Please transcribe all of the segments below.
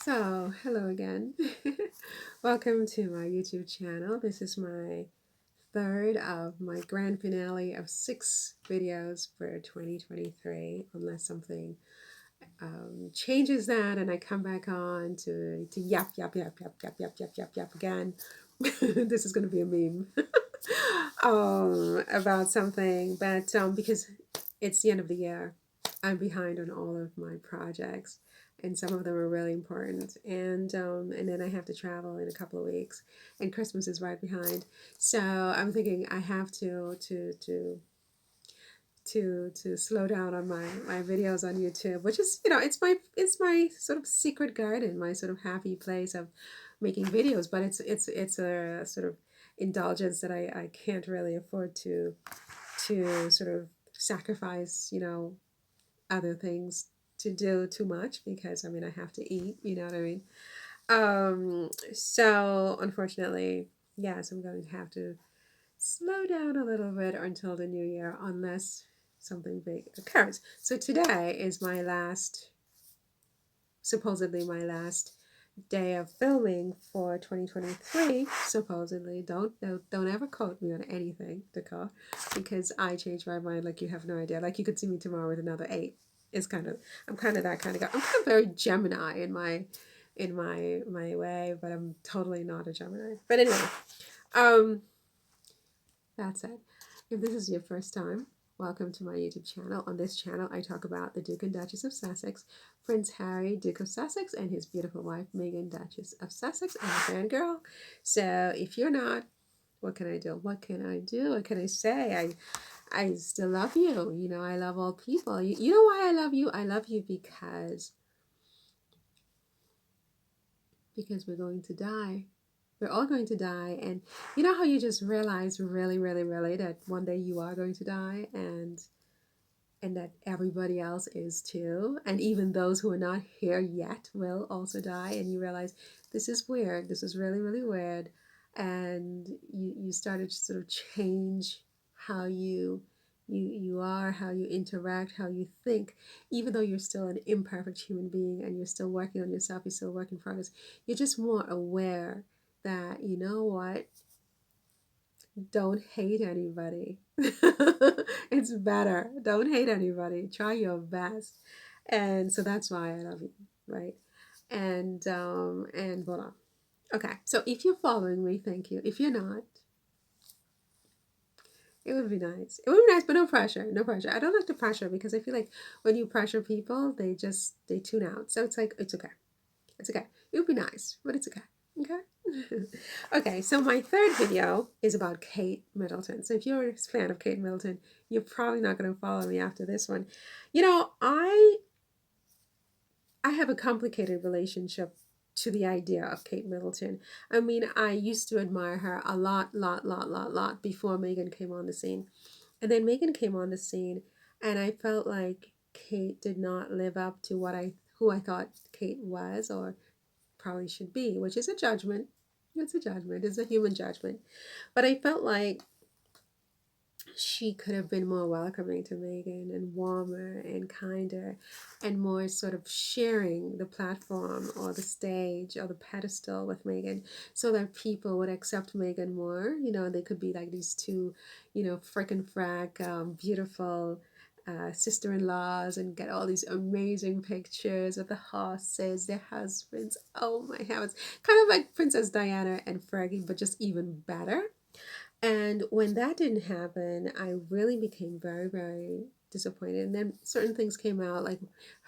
Hello again. Welcome to my YouTube channel. This is my third of my grand finale of 6 videos for 2023, unless something changes that and I come back on to yap again. This is going to be a meme about something, but because it's the end of the year, I'm behind on all of my projects, and some of them are really important. And then I have to travel in a couple of weeks, and Christmas is right behind. So I'm thinking I have to slow down on my videos on YouTube, which is it's my sort of secret garden, my sort of happy place of making videos. But it's a sort of indulgence that I can't really afford to sort of sacrifice, other things to do too much, because I mean I have to eat, you know what I mean? So unfortunately, yes, I'm going to have to slow down a little bit until the new year, unless something big occurs. So today is supposedly my last day of filming for 2023. Supposedly, don't ever quote me on anything, Dakar, because I change my mind like you have no idea. Like you could see me tomorrow with another 8. I'm kind of that kind of guy. I'm kind of very Gemini in my way, but I'm totally not a Gemini. But anyway, um, that's it. If this is your first time, welcome to my YouTube channel. On this channel, I talk about the Duke and Duchess of Sussex, Prince Harry, Duke of Sussex, and his beautiful wife, Meghan, Duchess of Sussex. I'm a fangirl. So if you're not, what can I do? What can I do? What can I say? I still love you. You know, I love all people. You know why I love you? I love you because we're going to die. We're all going to die. And you know how you just realize really, really, really that one day you are going to die, and that everybody else is too. And even those who are not here yet will also die. And you realize this is weird. This is really, really weird. And you started to sort of change how you are, how you interact, how you think, even though you're still an imperfect human being and you're still working on yourself, you're still a work in progress. You're just more aware that, you know what, don't hate anybody. It's better. Don't hate anybody. Try your best. And so that's why I love you, right? And voila. Okay. So if you're following me, thank you. If you're not, it would be nice. It would be nice, but no pressure. No pressure. I don't like the pressure because I feel like when you pressure people, they tune out. So it's like it's okay. It's okay. It would be nice, but it's okay. Okay. Okay, so my third video is about Kate Middleton. So if you're a fan of Kate Middleton, you're probably not going to follow me after this one. You know, I have a complicated relationship to the idea of Kate Middleton. I mean, I used to admire her a lot before Meghan came on the scene. And then Meghan came on the scene, and I felt like Kate did not live up to who I thought Kate was, or probably should be, which is a judgment. It's a judgment. It's a human judgment. But I felt like she could have been more welcoming to Meghan, and warmer and kinder and more sort of sharing the platform or the stage or the pedestal with Meghan, so that people would accept Meghan more. You know, they could be like these two, frickin' frack, beautiful sister-in-laws, and get all these amazing pictures of the horses, their husbands. Oh my heavens. Kind of like Princess Diana and Fergie, but just even better. And when that didn't happen, I really became very, very disappointed. And then certain things came out, like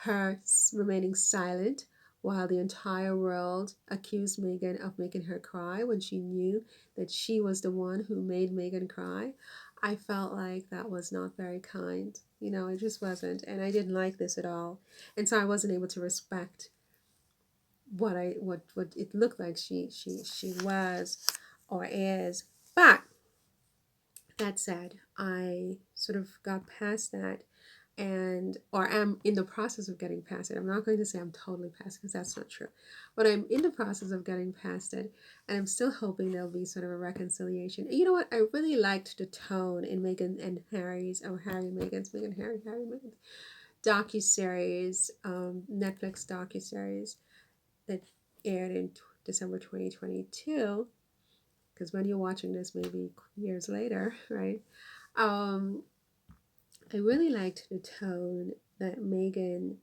her remaining silent while the entire world accused Meghan of making her cry when she knew that she was the one who made Meghan cry. I felt like that was not very kind. You know, it just wasn't. And I didn't like this at all. And so I wasn't able to respect what it looked like she was or is. But that said, I sort of got past that, and or am in the process of getting past it. I'm not going to say I'm totally past it, because that's not true, but I'm in the process of getting past it, and I'm still hoping there'll be sort of a reconciliation. And you know what? I really liked the tone in Meghan and Harry's, or Harry and Meghan's, Meghan Harry Harry Meghan's docu series, Netflix docu series. that aired in December 2022, because when you're watching this, maybe years later, right? Um, I really liked the tone that Meghan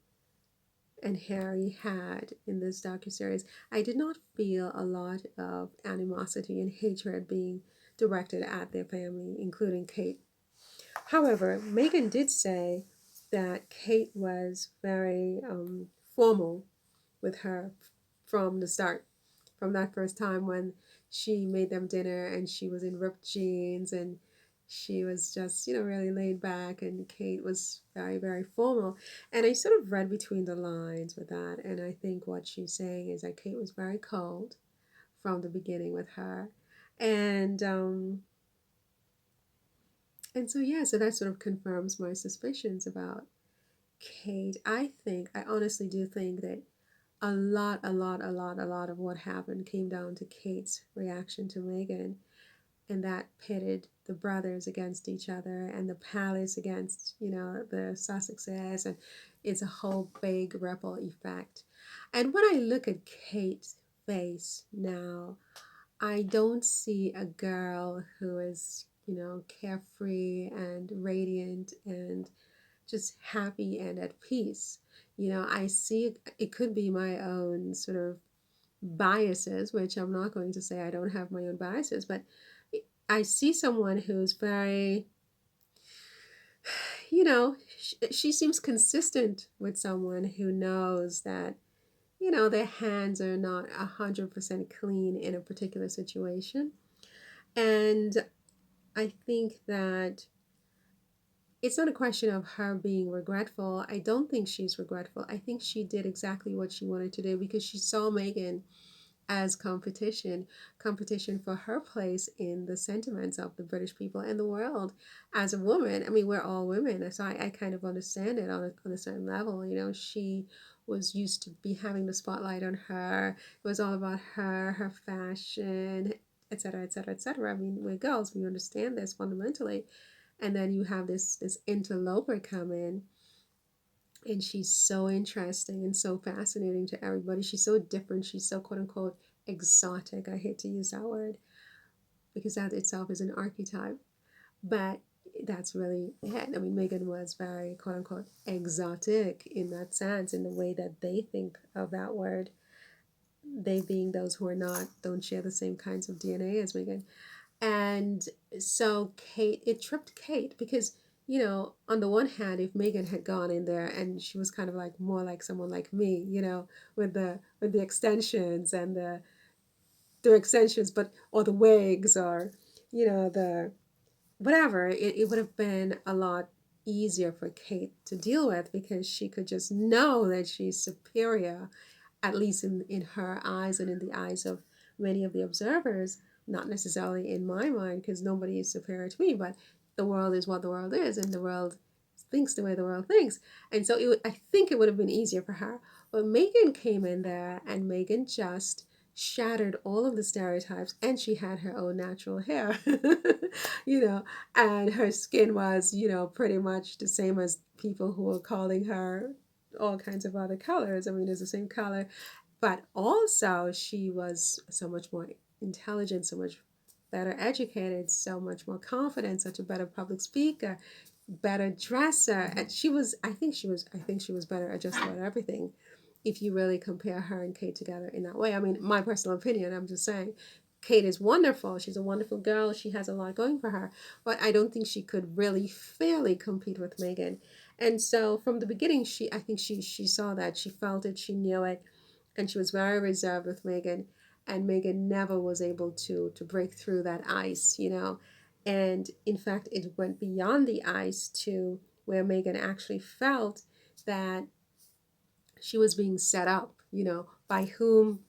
and Harry had in this docuseries. I did not feel a lot of animosity and hatred being directed at their family, including Kate. However, Meghan did say that Kate was very formal with her from the start, from that first time when she made them dinner and she was in ripped jeans and she was just, really laid back, and Kate was very, very formal. And I sort of read between the lines with that, and I think what she's saying is that Kate was very cold from the beginning with her. And and so yeah, so that sort of confirms my suspicions about Kate. I honestly do think that a lot of what happened came down to Kate's reaction to Meghan, and that pitted the brothers against each other and the palace against, the Sussexes, and it's a whole big ripple effect. And when I look at Kate's face now, I don't see a girl who is, carefree and radiant and just happy and at peace. I see it could be my own sort of biases, which I'm not going to say I don't have my own biases, but I see someone who's very, she seems consistent with someone who knows that, their hands are not 100% clean in a particular situation. And I think that it's not a question of her being regretful. I don't think she's regretful. I think she did exactly what she wanted to do because she saw Meghan as competition for her place in the sentiments of the British people and the world as a woman. I mean, we're all women, so I kind of understand it on a certain level. She was used to be having the spotlight on her. It was all about her fashion, etc., etc., etc. I mean, we're girls, we understand this fundamentally. And then you have this interloper come in, and she's so interesting and so fascinating to everybody. She's so different. She's so quote unquote exotic. I hate to use that word because that itself is an archetype, but that's really it. I mean, Meghan was very quote unquote exotic in that sense, in the way that they think of that word. They being those who are not, don't share the same kinds of DNA as Meghan. And so Kate, it tripped Kate because, on the one hand, if Meghan had gone in there and she was kind of like more like someone like me, with the extensions and the extensions, but or the wigs or, the whatever, it would have been a lot easier for Kate to deal with because she could just know that she's superior, at least in her eyes and in the eyes of many of the observers, not necessarily in my mind, because nobody is superior to me, but the world is what the world is, and the world thinks the way the world thinks. And so I think it would have been easier for her. But Meghan came in there, and Meghan just shattered all of the stereotypes, and she had her own natural hair, you know, and her skin was, pretty much the same as people who were calling her all kinds of other colors. I mean, it's the same color, but also she was so much more intelligent, so much better educated, so much more confident, such a better public speaker, better dresser. And I think she was better at just about everything. If you really compare her and Kate together in that way, I mean, my personal opinion, I'm just saying, Kate is wonderful. She's a wonderful girl. She has a lot going for her, but I don't think she could really fairly compete with Meghan. And so from the beginning, I think she saw that, she felt it, she knew it, and she was very reserved with Meghan. And Meghan never was able to break through that ice. And in fact, it went beyond the ice to where Meghan actually felt that she was being set up, by whom.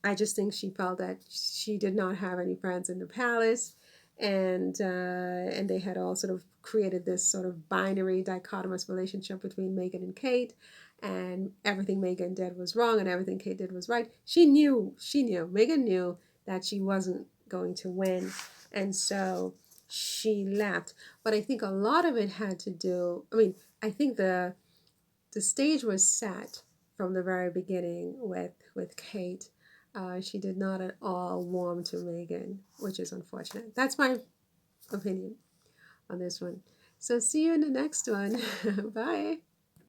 I just think she felt that she did not have any friends in the palace, and they had all sort of created this sort of binary dichotomous relationship between Meghan and Kate, and everything Meghan did was wrong and everything Kate did was right. Meghan knew that she wasn't going to win, and so she left. But I think a lot of it had to do. I mean, I think the stage was set from the very beginning with Kate. She did not at all warm to Meghan, which is unfortunate. That's my opinion on this one. So see you in the next one. Bye.